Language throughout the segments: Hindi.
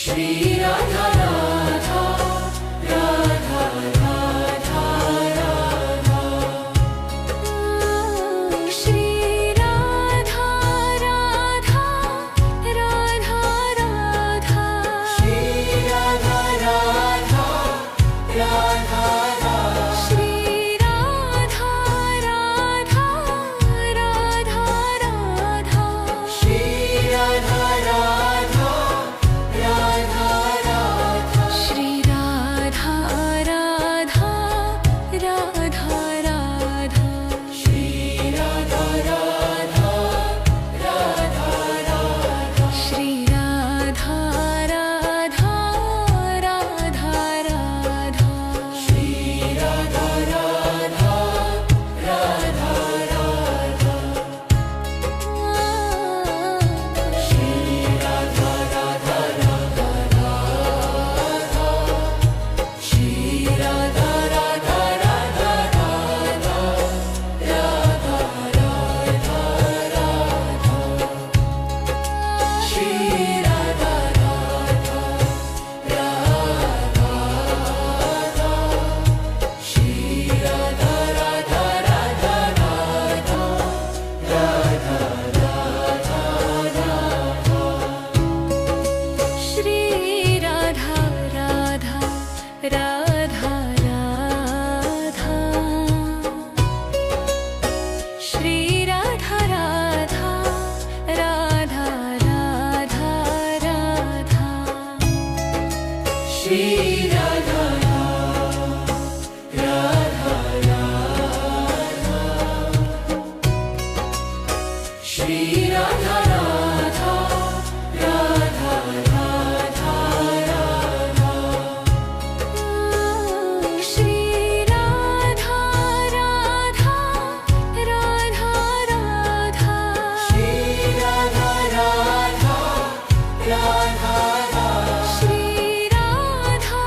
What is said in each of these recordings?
Shri Radha Radha Radha Radha Radha Shri Radha Radha Radha Radha Shri Radha Radha Radha Radha Shri Radha Radha Radha Radha Shri Radha Radha Radha Radha Shri Radha Radha Radha Radha Shri Radha Radha Radha Radha Shri Radha Radha Radha Radha Shri Radha Radha Radha Radha Shri Radha Radha Radha Radha Shri Radha Radha Radha Radha Radha Radha Radha Shri Radha Radha Radha Shri Radha Radha Radha Radha Radha Shri Radha Radha Radha Radha Shri Radha Radha Radha Radha Radha Shri Radha Radha Radha Shri Radha Radha Radha Radha Radha Shri Radha Radha Radha Radha Shri Radha Radha Radha Radha Shri Radha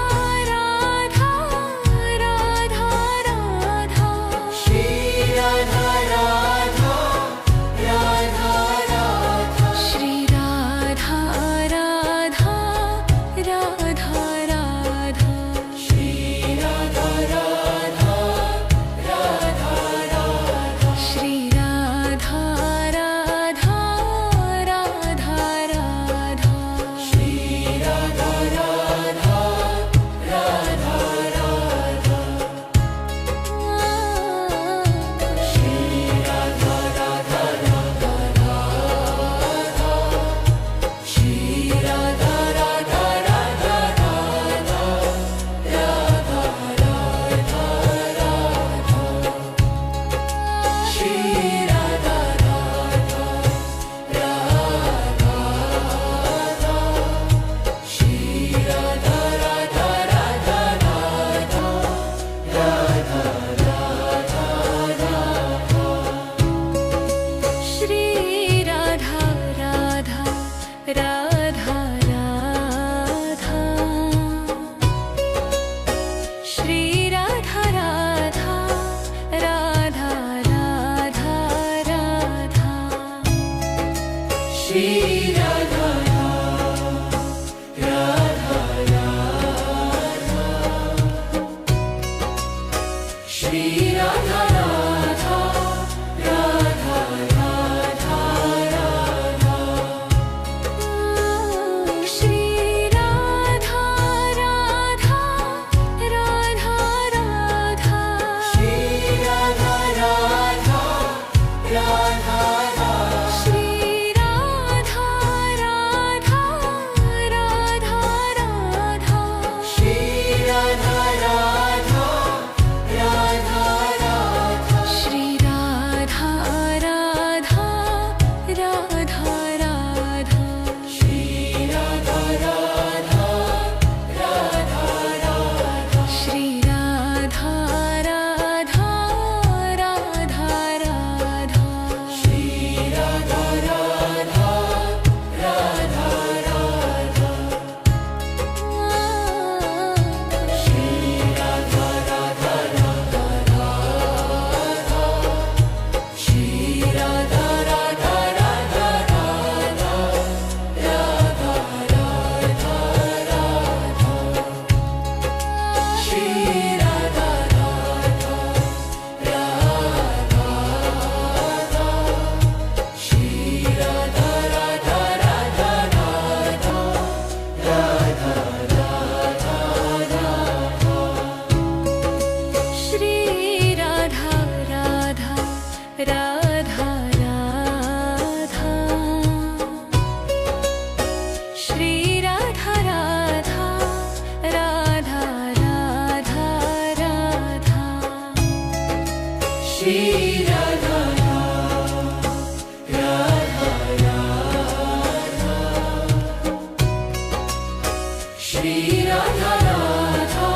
Shri Radha Radha,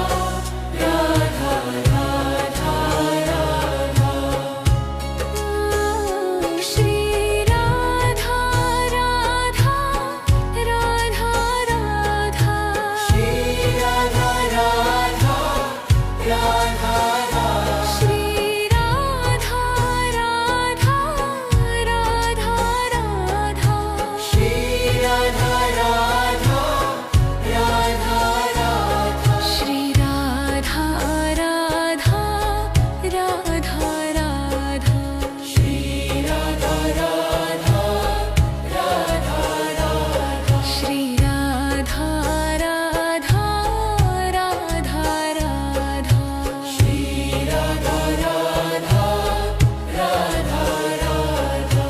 Radha Radha Radha. Shri Radha Radha, Radha Radha. Shri Radha Radha, Radha Radha. Shri Radha Radha, Radha Radha. Shri Radha Radha, Radha Radha. Shri Radha Radha, Radha Radha. Shri Radha Radha, Radha Radha. Shri Radha Radha, Radha Radha. Shri Radha Radha, Radha Radha.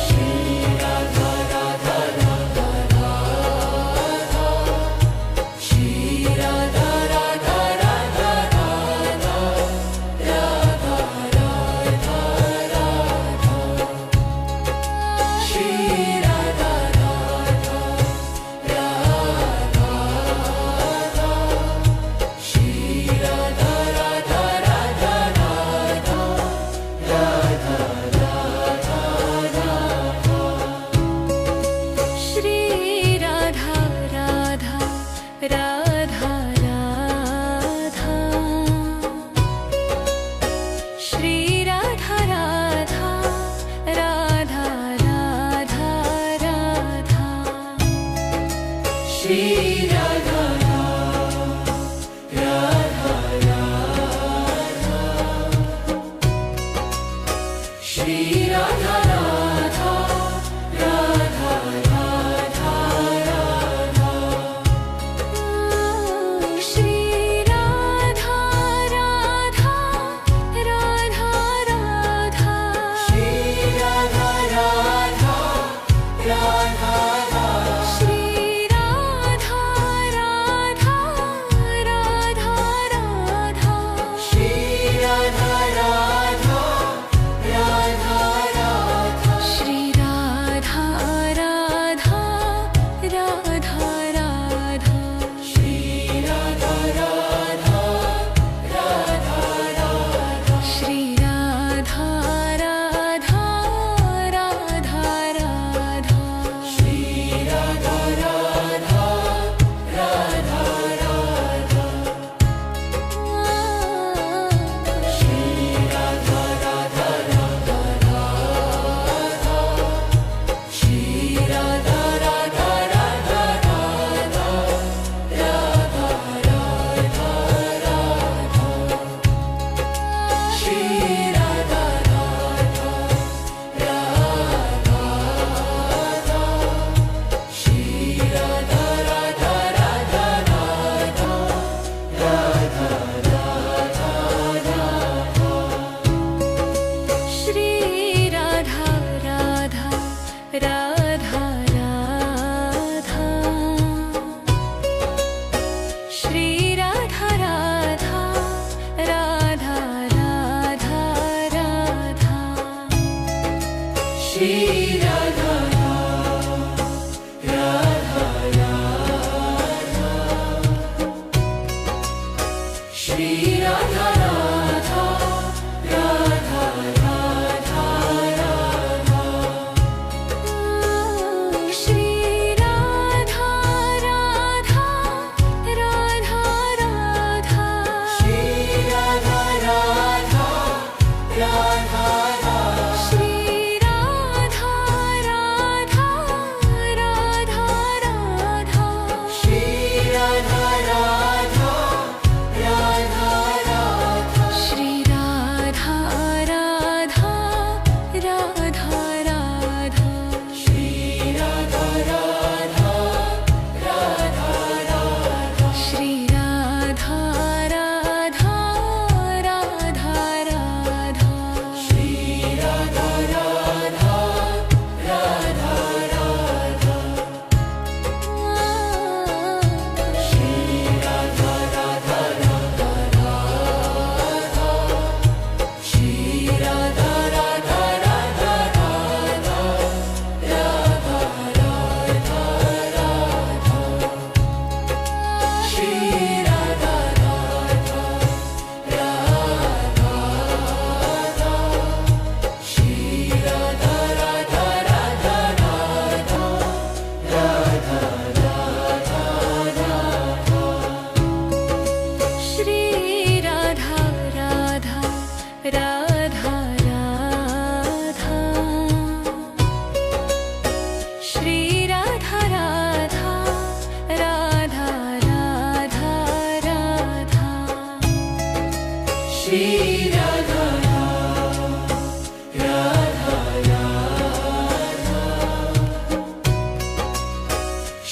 Shri Radha Radha Radha Radha. Shri Radha Radha Radha Radha. Radha Radha Radha. Shri Radha Radha Radha Radha. Shri Radha Radha Radha Radha. Radha Radha Radha. Shri Radha Radha, Radha Radha. Shri Radha Radha, Radha Radha Radha. Shri Radha Radha Radha. Shri Radha Radha, Radha Radha Radha. Shri Radha Radha, Radha Radha. Shri Radha Radha, Radha Radha. Shri Radha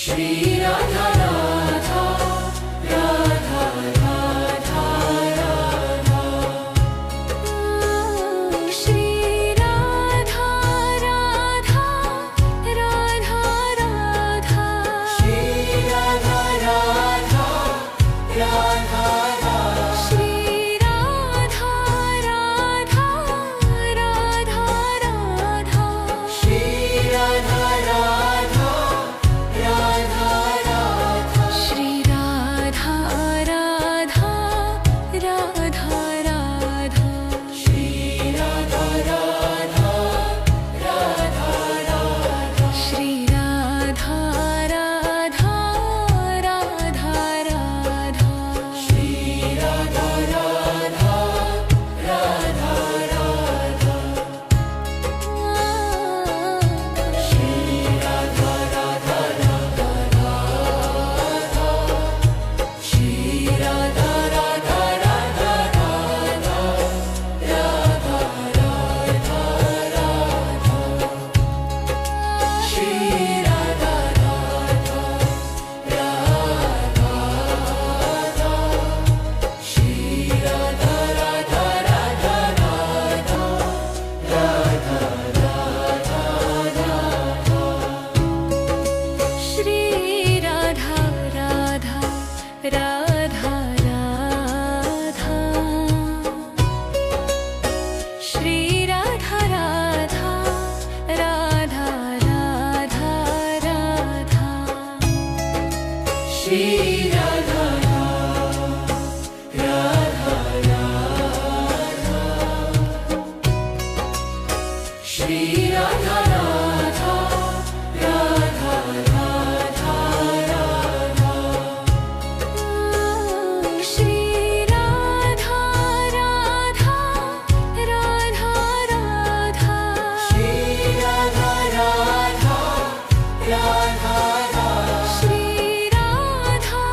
Shri Radha Radha Radha Radha Radha Shri Radha Radha Radha Radha Shri Radha Radha Radha Shri Radha Radha Radha Radha Shri Radha Radha Radha Radha Shri Radha Radha Radha Radha Shri Radha Radha Radha Radha Shri Radha Radha Radha Radha Shri Radha Radha Radha Radha Shri Radha Radha Radha Radha Shri Radha Radha Radha Radha Radha Radha Radha Shri Radha Radha Radha Shri Radha Radha Radha Radha Shri Radha Radha Radha Radha Shri Radha Radha Radha Radha Radha Shri Radha Radha Radha Shri Radha Radha Radha Radha Radha Shri Radha Radha Radha Radha Shri Radha Radha Radha Radha Shri Radha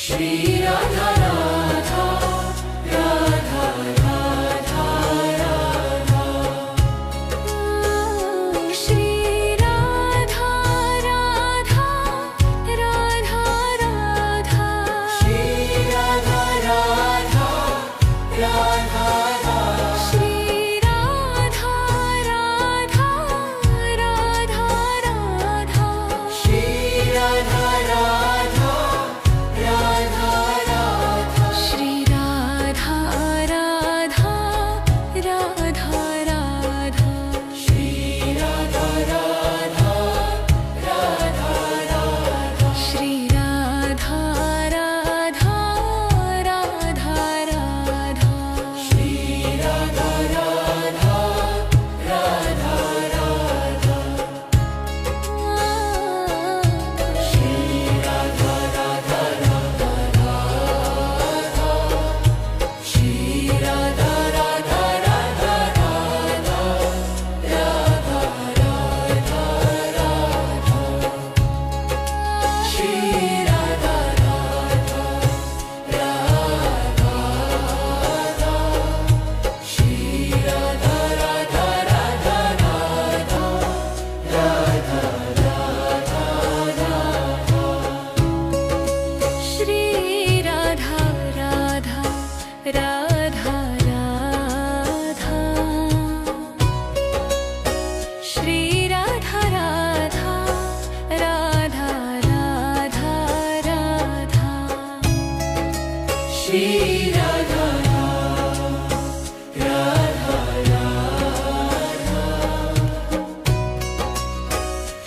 Shri Radha Radha Radha Radha Radha Shri Radha Radha Radha Radha Shri Radha Radha Radha Shri Radha Radha Radha Radha Shri Radha Radha Radha Radha Shri Radha Radha Radha Radha Shri Radha Radha Radha Radha Shri Radha Radha Radha Radha Shri Radha Radha Radha Radha Shri Radha Radha Radha Radha Shri Radha Radha Radha Radha Radha Radha Radha Shri Radha Radha Radha Shri Radha Radha Radha Radha Radha Radha Radha Shri Radha Radha Radha Radha Shri Radha Radha Radha Radha Radha Shri Radha Radha Radha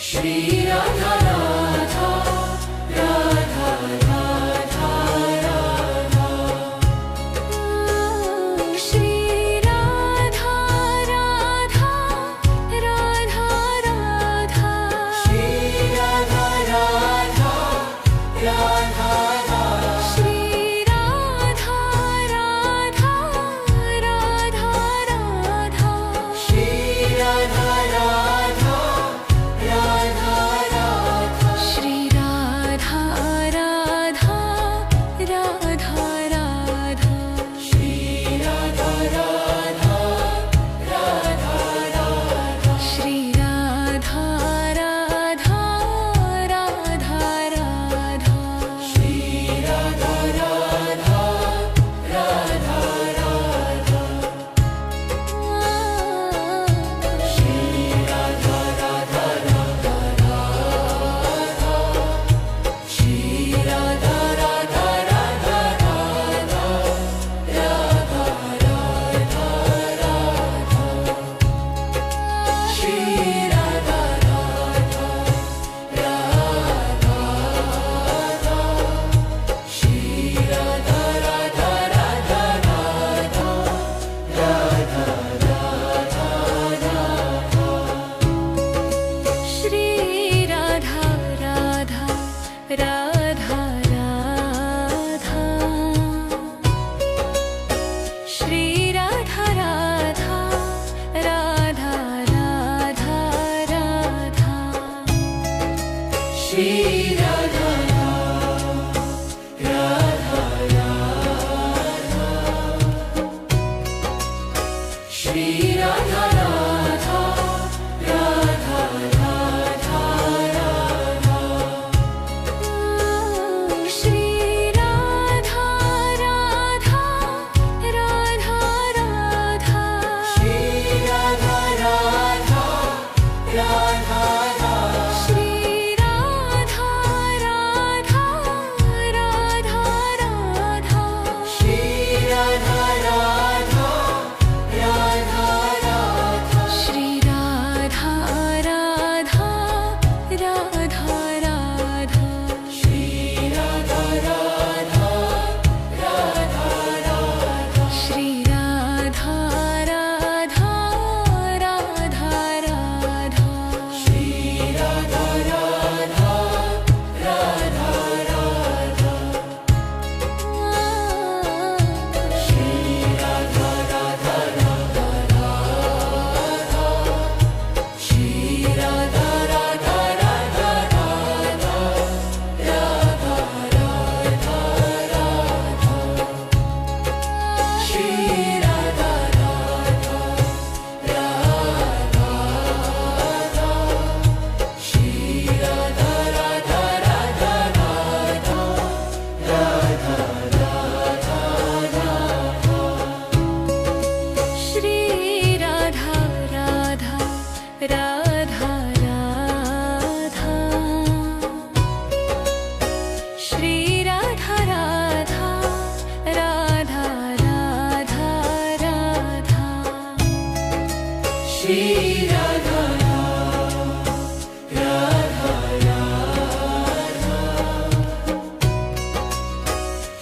Shri Radha Radha Radha Radha Radha Shri Radha Radha Radha Radha Shri Radha Radha Radha Shri Radha Radha Radha Radha Shri Radha Radha Radha Radha Shri Radha Radha Radha Radha Shri Radha Radha Radha Radha Shri Radha Radha Radha Radha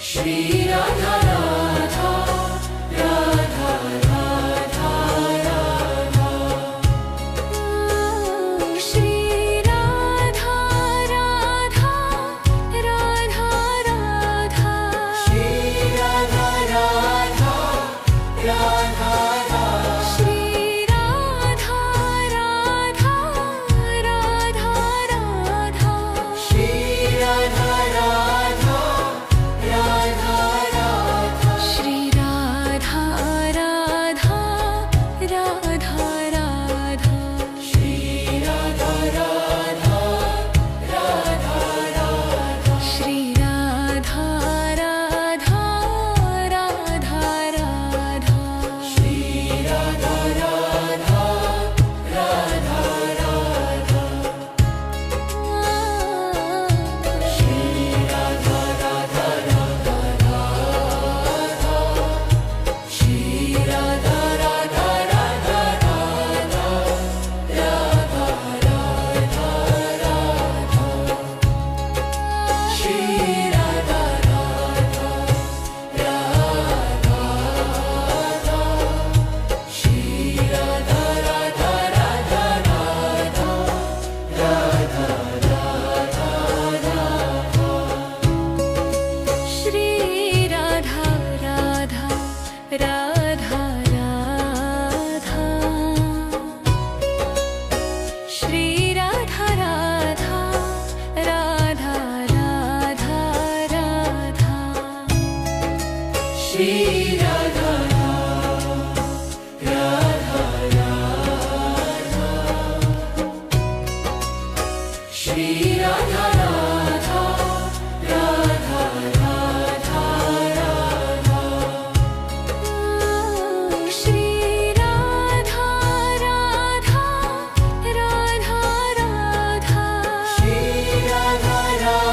Shri Radha Radha Radha Radha Radha Shri Radha Radha Radha Radha Shri Radha Radha Radha Shri Radha Radha Radha Radha Shri Radha Radha Radha Radha Shri Radha Radha Radha Radha Shri Radha Radha Radha Radha Shri Radha Radha Radha Radha Shri Radha Radha Radha Radha Shri Radha Radha Radha Radha Shri Radha Radha Radha Radha Radha Radha Radha Shri Radha Radha Radha Shri Radha Radha Radha Radha Radha Radha Radha Shri Radha Radha Radha Radha Shri Radha Radha Radha Radha Radha Shri Radha Radha Radha Shri Radha Radha Radha Radha Radha Shri Radha Radha Radha Radha Shri Radha Radha Radha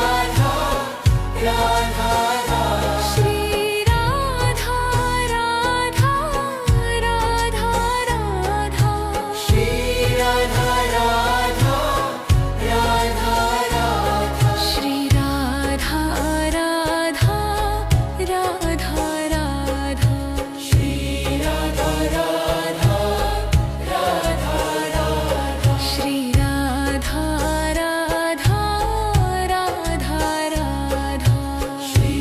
Shri Radha Radha Radha Radha Shri Radha Radha Radha Radha Shri Radha Radha Radha Radha Shri Radha Radha Radha Radha Shri Radha Radha Radha Radha Shri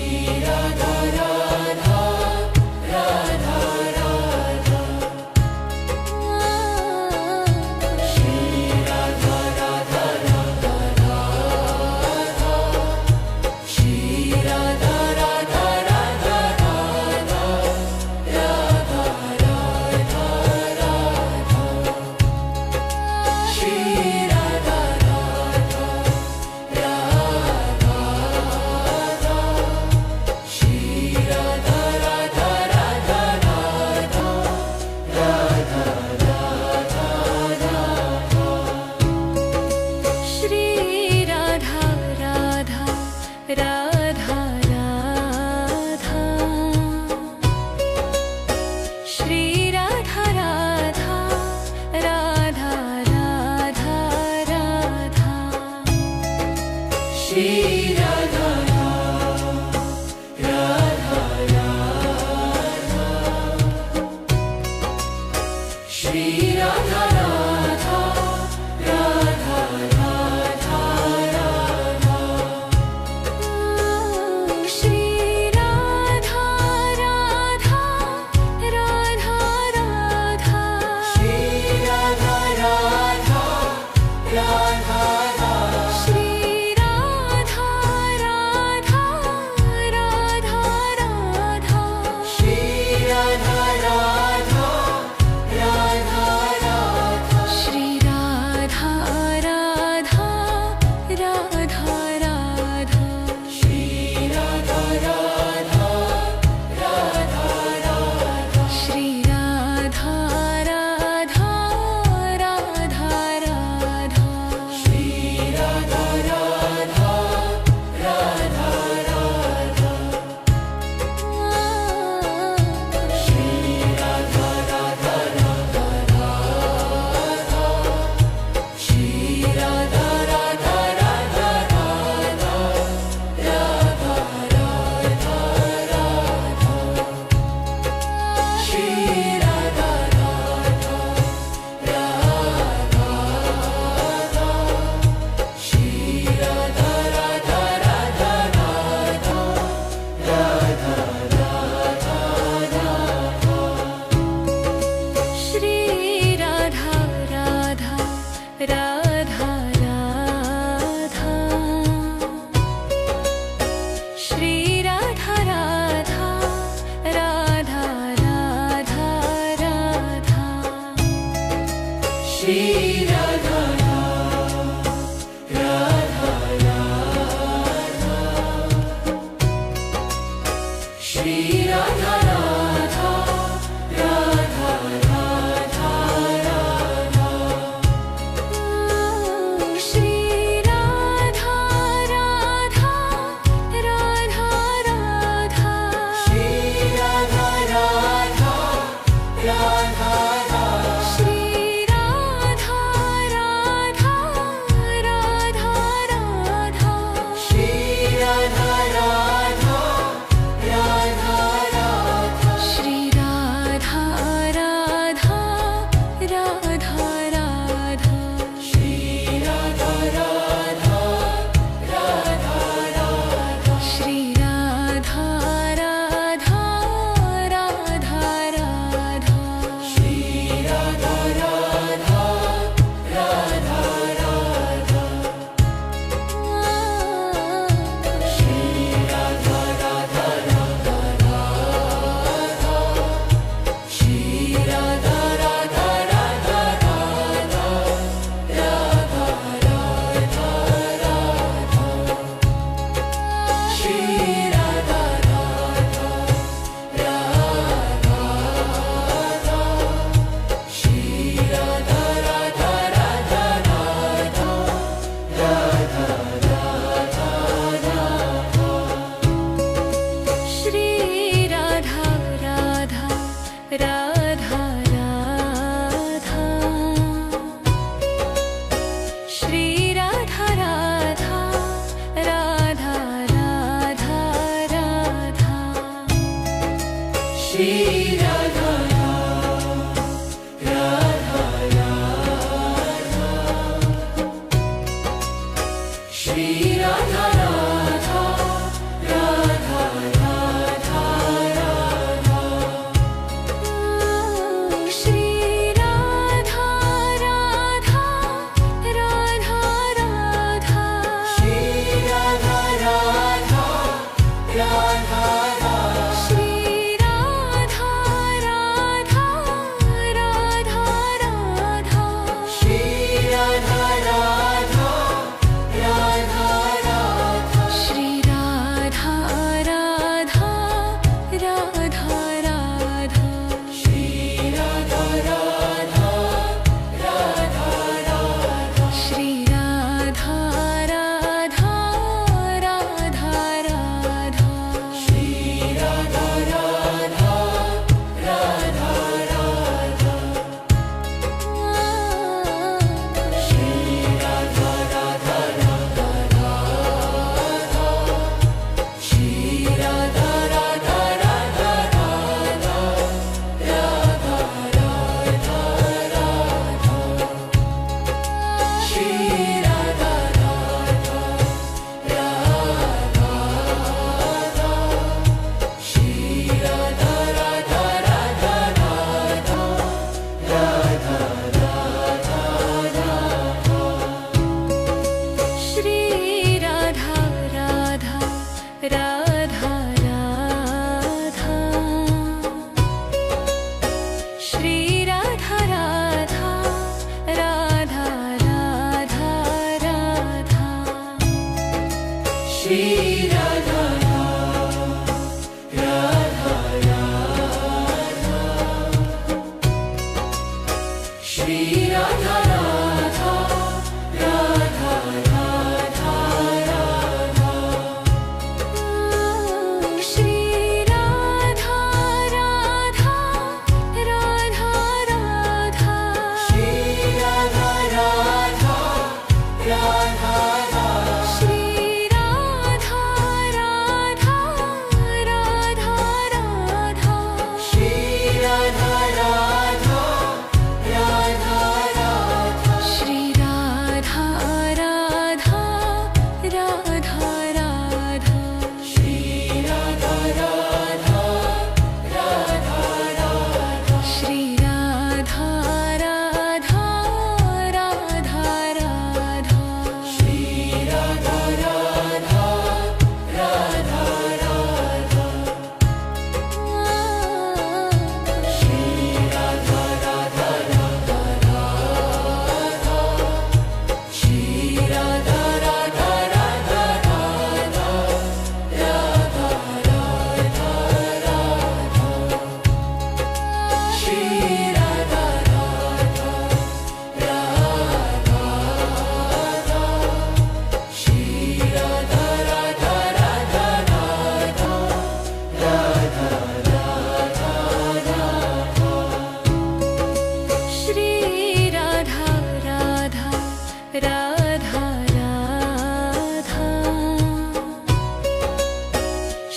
Shri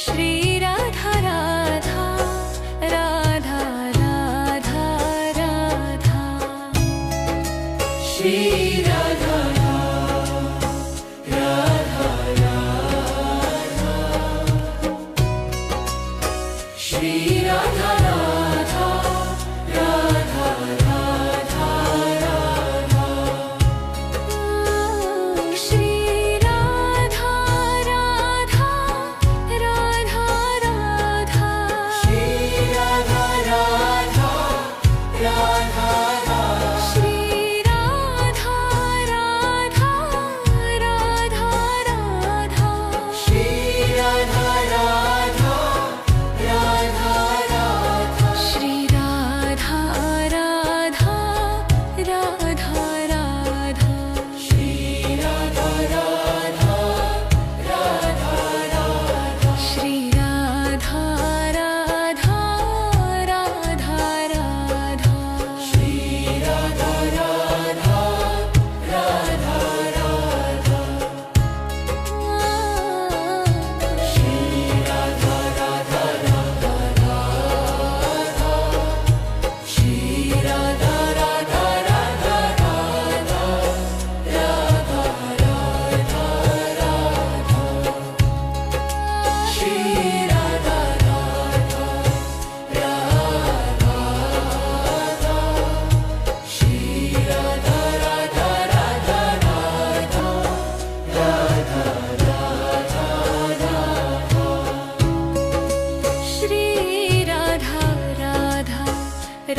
Shri Radha Radha Radha Radha Radha Shri Radha Radha Radha Shri Radha Radha Radha Radha Radha Shri Radha Radha Radha Radha Shri Radha Radha Radha Shri Radha Radha Radha Radha Shri Radha Radha Radha Radha Shri Radha Radha Radha Radha Shri Radha Radha Radha Radha Shri Radha Radha Radha Radha Shri Radha Radha Radha Radha Shri Radha Radha Radha Radha Shri Radha Radha Radha Radha Radha Radha Radha Shri Radha Radha Radha Shri Radha Radha Radha Radha Radha Radha Radha Shri Radha Radha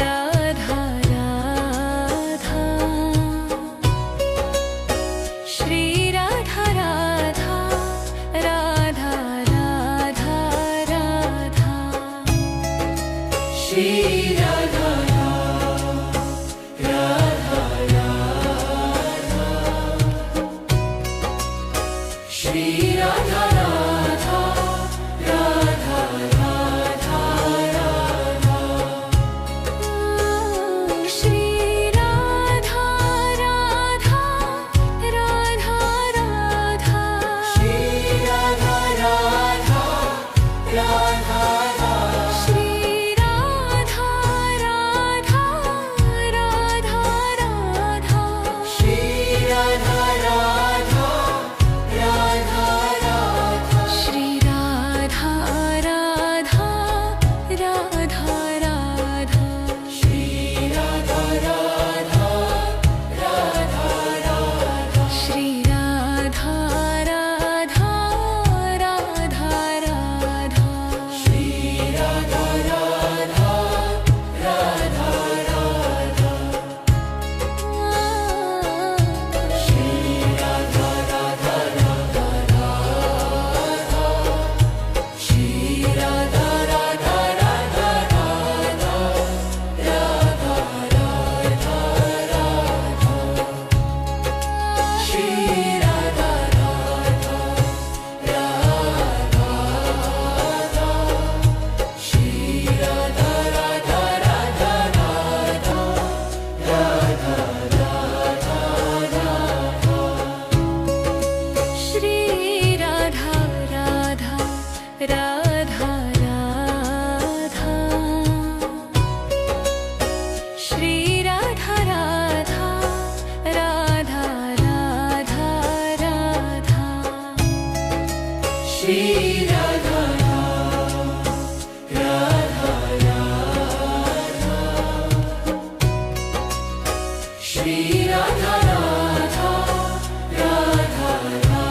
Radha Radha Shri Radha Radha Radha Radha Radha Shri Radha Radha Radha Shri Radha Radha Radha Radha Radha Shri Radha Radha Radha Radha Shri Radha Radha Radha Shri Radha Radha Radha Radha Shri Radha Radha Radha Radha Shri Radha Radha Radha Radha Shri Radha Radha Radha Radha Shri Radha Radha Radha Radha Shri Radha Radha Radha Radha Shri Radha Radha Radha Radha Shri Radha Radha Radha Radha Radha Radha Radha Shri Radha Radha Radha Shri Radha Radha Radha Radha Radha Radha Radha Shri Radha Radha Radha Radha Shri Radha Radha Radha Radha Radha Shri Radha Radha Radha Shri Radha Radha Radha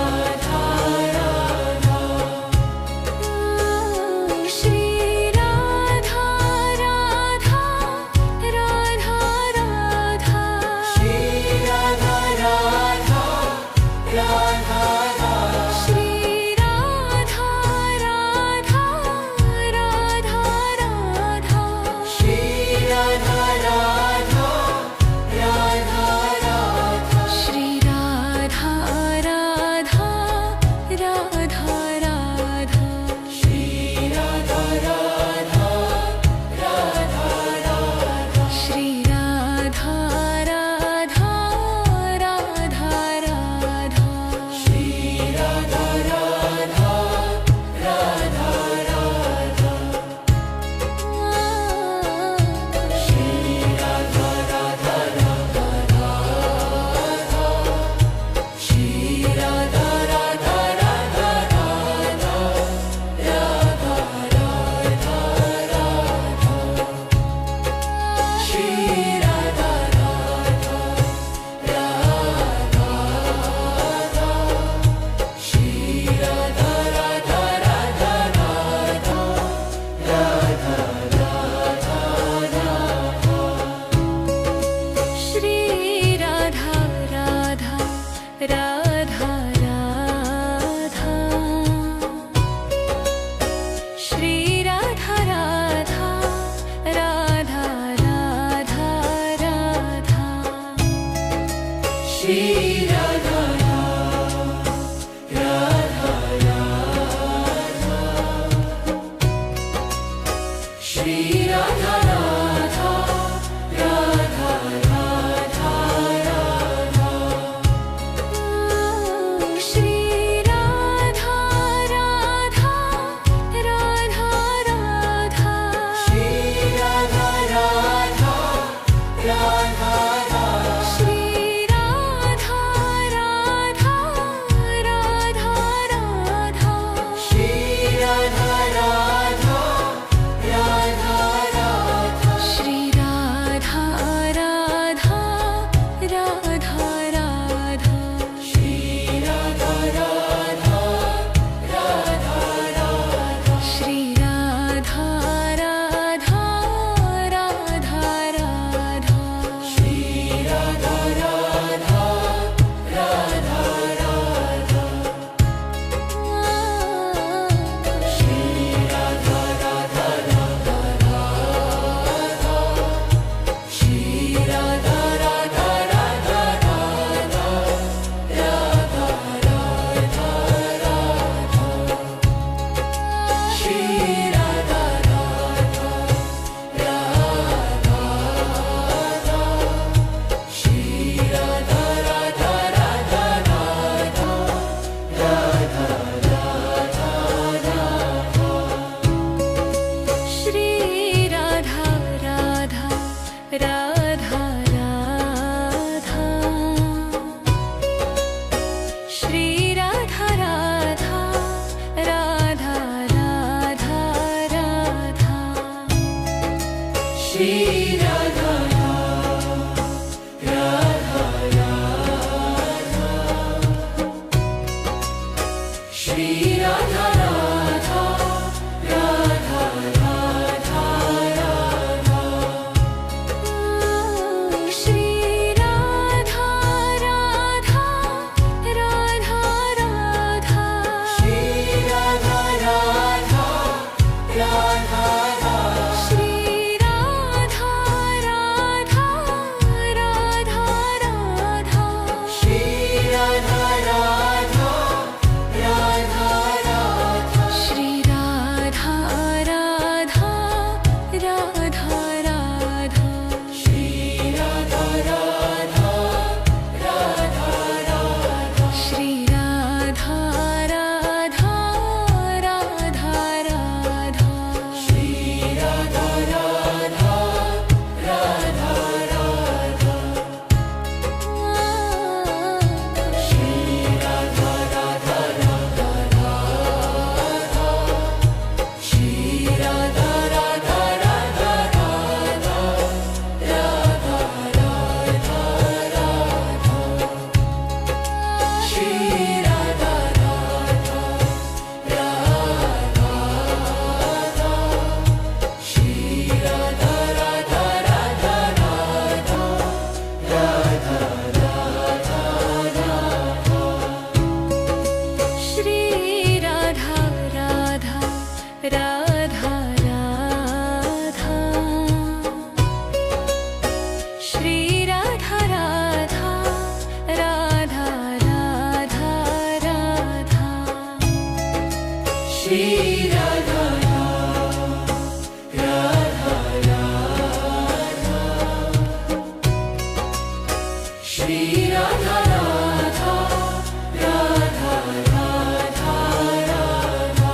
Radha Radha Shri Radha Radha Radha Radha Radha Shri Radha Radha Radha Shri Radha Radha Radha Radha Radha Shri Radha Radha Radha Radha Shri Radha Radha Radha Radha Shri Radha Radha Radha Radha Shri Radha Radha Radha Radha Shri Radha Radha Radha Radha Shri Radha Radha Radha Radha Shri Radha Radha Radha Radha Shri Radha Radha Radha Radha Shri Radha Radha Radha Radha Shri Radha Radha Radha Radha Radha Radha Radha Shri Radha Radha Radha Shri Radha Radha Radha Radha Radha Radha Shri Radha Radha Radha Radha Shri Radha Radha Radha Radha Radha Shri Radha Radha Radha Shri Radha Radha Radha Radha Radha Shri Radha Radha Radha Radha Shri Radha Radha Radha Radha Shri Radha Radha Radha Radha Shri Radha Radha Radha Radha Shri Radha Radha Radha Radha Shri Radha Radha Radha Radha Shri Radha Radha Radha Radha Shri Radha Radha Radha Radha Shri Radha Radha Radha Radha Shri Radha Radha Radha Radha Radha Radha Radha Shri Radha Radha Radha Shri Radha Radha Radha Radha Radha Radha Shri Radha Radha Radha Radha Shri Radha Radha Radha Radha Radha Shri Radha Radha Radha Shri Radha Radha Radha Radha Radha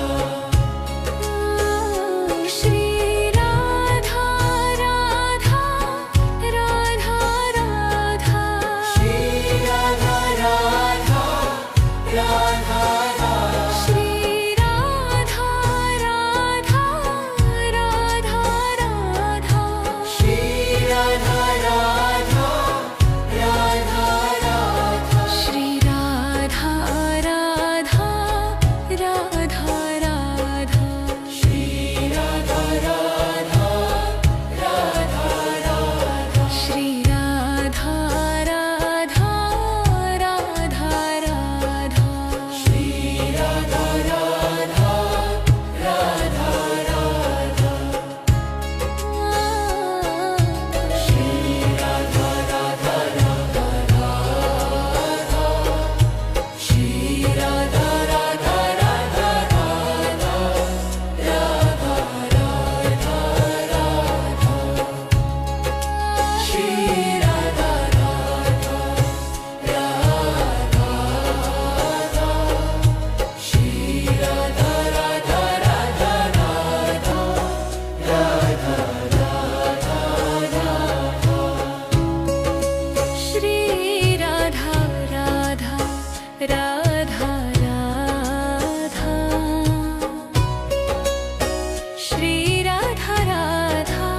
Shri Radha Radha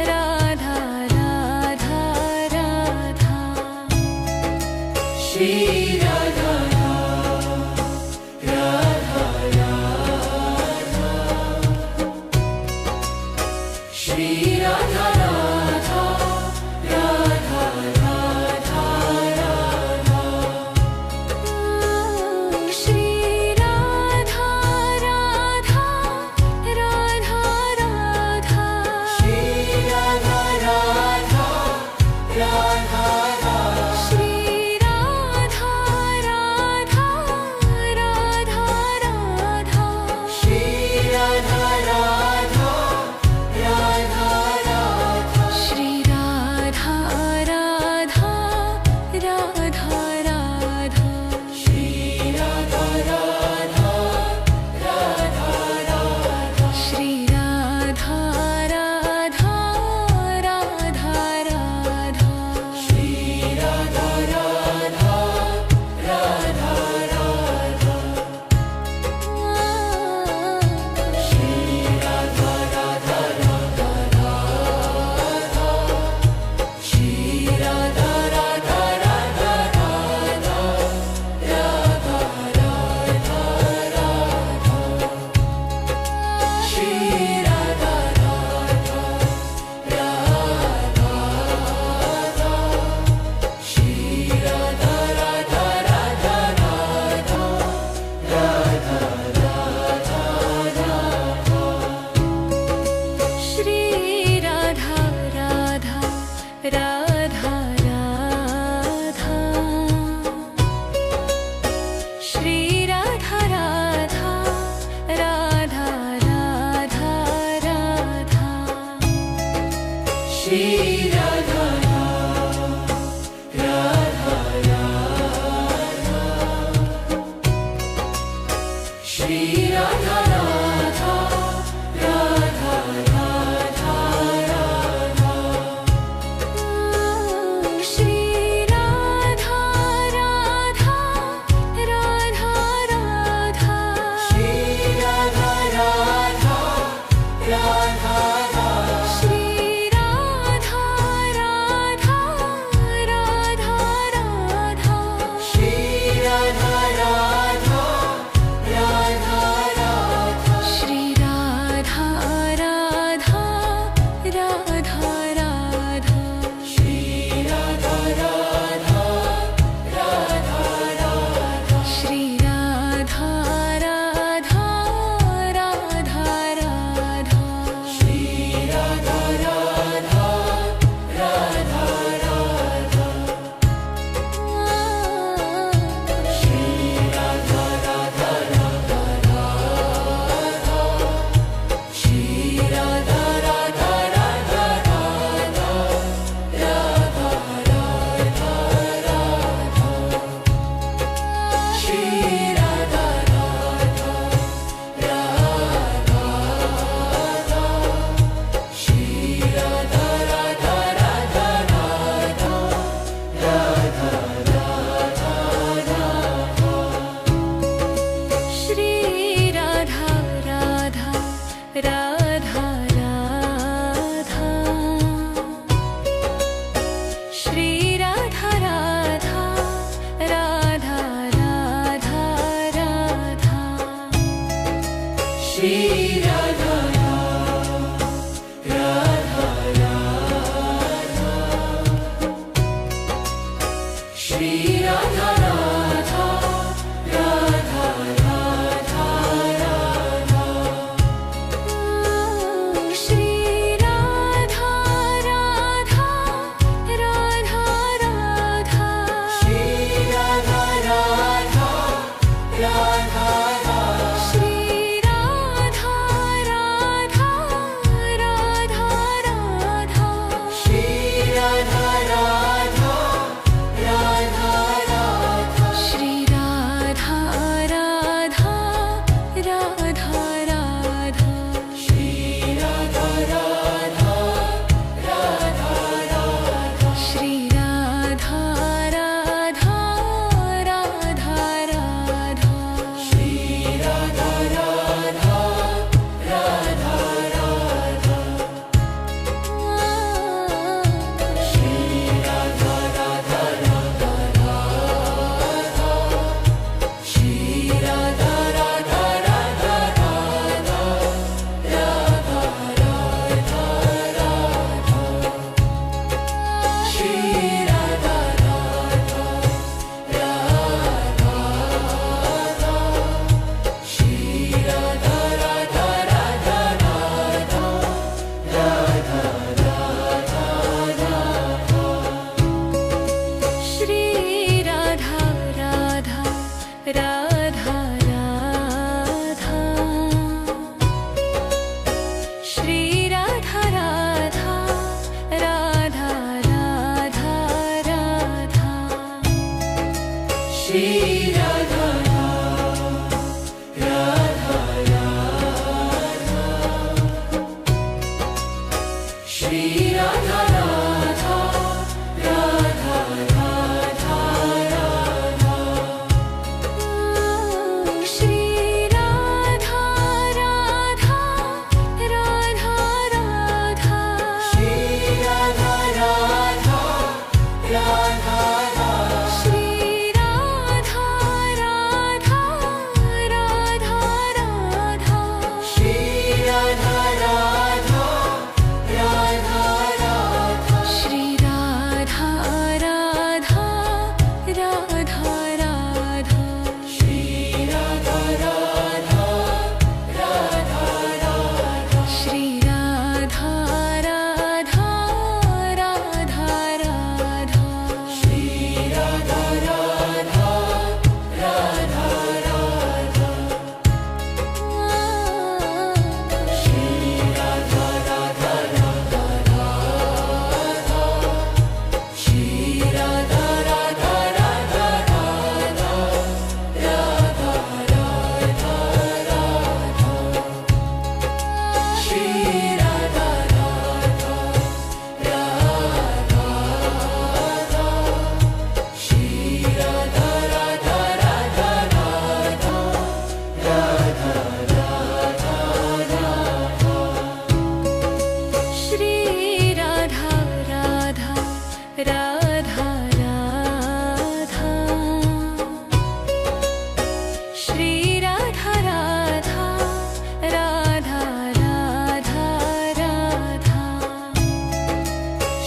Radha Radha Radha Shri Radha Radha Radha Shri Radha Radha Radha Radha Radha Shri Radha Radha Radha Radha Shri Radha Radha Radha Radha Shri Radha Radha Radha Radha Shri Radha Radha Radha Radha Shri Radha Radha Radha Radha Shri Radha Radha Radha Radha Shri Radha Radha Radha Radha Shri Radha Radha Radha Radha Shri Radha Radha Radha Radha Shri Radha Radha Radha Radha Radha Radha Radha Shri Radha Radha Radha Shri Radha Radha Radha Radha Radha Radha Radha Shri Radha Radha Radha Radha Shri Radha Radha Radha Radha Radha Shri Radha Radha Radha Shri Radha Radha Radha Radha Radha Shri Radha Radha Radha Radha Shri Radha Radha Radha Radha Shri Radha Radha Radha Radha Shri Radha Radha Radha Radha Shri Radha Radha Radha Radha Shri Radha Radha Radha Radha Shri Radha Radha Radha Radha Shri Radha Radha Radha Radha Shri Radha Radha Radha Radha Shri Radha Radha Radha Radha Shri Radha Radha Radha Radha Shri Radha Radha Radha Radha Shri Radha Radha Radha Radha Shri Radha Radha Radha Radha Radha Shri Radha Radha Radha Shri Radha Radha Radha Radha Radha Shri Radha Radha Radha Radha Shri Radha Radha Radha Shri Radha Radha Radha Radha Shri Radha Radha Radha Radha Shri Radha Radha Radha Radha Shri Radha Radha Radha Radha Shri Radha Radha Radha Radha Shri Radha Radha Radha Radha Shri Radha Radha Radha Radha Shri Radha Radha Radha Radha Radha Radha Radha Shri Radha Radha Radha Shri Radha Radha Radha Radha Radha Radha Radha Shri Radha Radha Radha Radha Shri Radha Radha Radha Radha Radha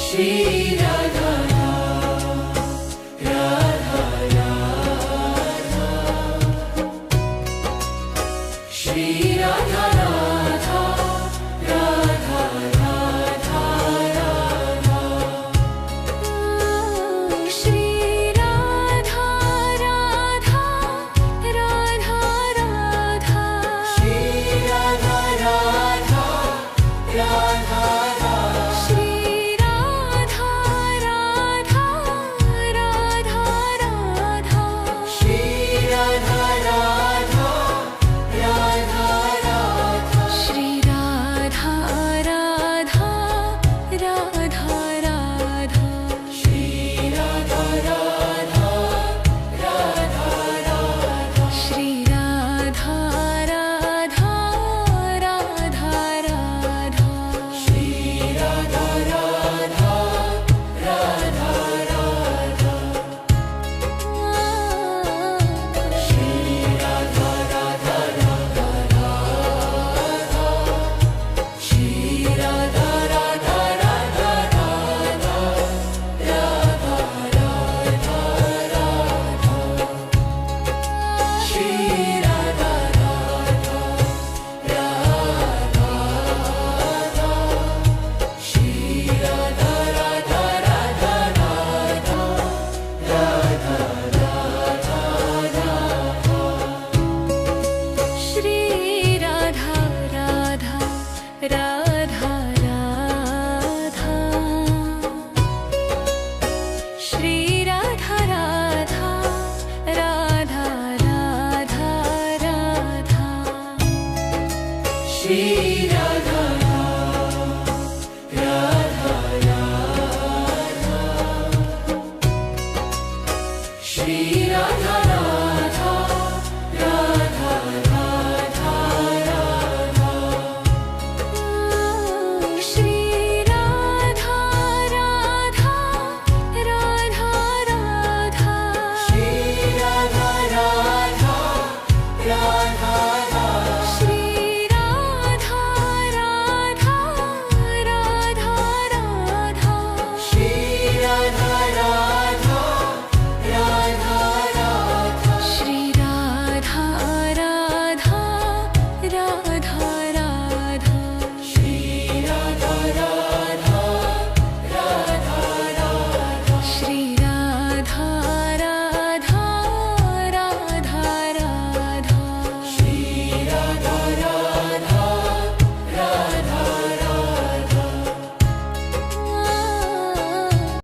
Shri Radha Radha Radha Shri Radha Radha Radha Radha Radha Shri Radha Radha Radha Radha Shri Radha Radha Radha Shri Radha Radha Radha Radha Shri Radha Radha Radha Radha Shri Radha Radha Radha Radha Shri Radha Radha Radha Radha Shri Radha Radha Radha Radha Shri Radha Radha Radha Radha Shri Radha Radha Radha Radha Shri Radha Radha Radha Radha Radha Radha Radha Shri Radha Radha Radha Shri Radha Radha Radha Radha Radha Radha Radha Shri Radha Radha Radha Radha Shri Radha Radha Radha Radha Radha Shri Radha